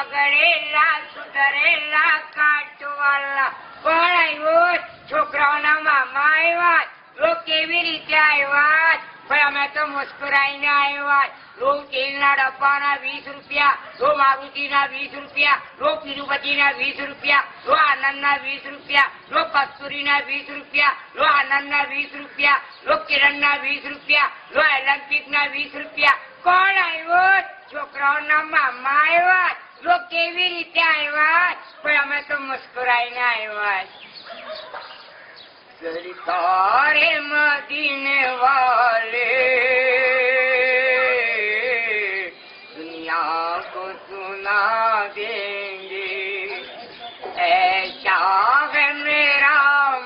બગડેલા સુધરેલા કાટવાલા પણ આવ્યો છોકરાઓના મામા આવ્યા લો કેવી રીતે આવ્યા ભાઈ અમે તો મુસ્કુરાઈને આવ્યા લો તેલના ડબ્બાના 20 રૂપિયા લો મારુતિના 20 રૂપિયા લો તિરુપતિના 20 રૂપિયા લો આનંદના 20 રૂપિયા લો કસ્તુરીના 20 રૂપિયા લો આનંદના 20 રૂપિયા લો કિરણના 20 રૂપિયા લો ઓલિમ્પિકના 20 રૂપિયા કોણ આવ્યો છોકરાઓના મામા આવ્યા લો કેવી રીતે આવ્યા પણ અમે તો મુસ્કુરાઈને આવ્યા सरकार मदीने वाले दुनिया को सुना देंगे ऐसा है मेरा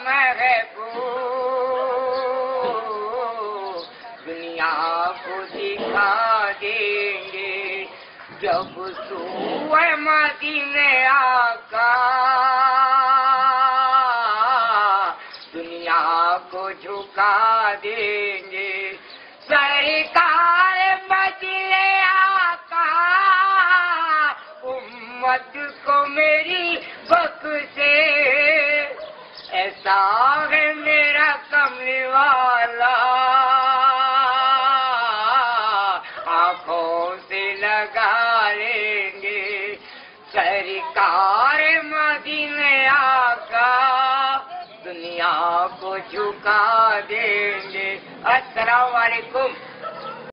महबूब दुनिया को दिखा देंगे जब सुए मदीने आका को झुका देंगे सरकार बदले आका उम्मत को मेरी बख्शे ऐसा है मेरा कमली वाला आंखों से लगा लेंगे सरकार मदीने आका दुनिया को झुका देंगे। अस्सलाम वालेकुम।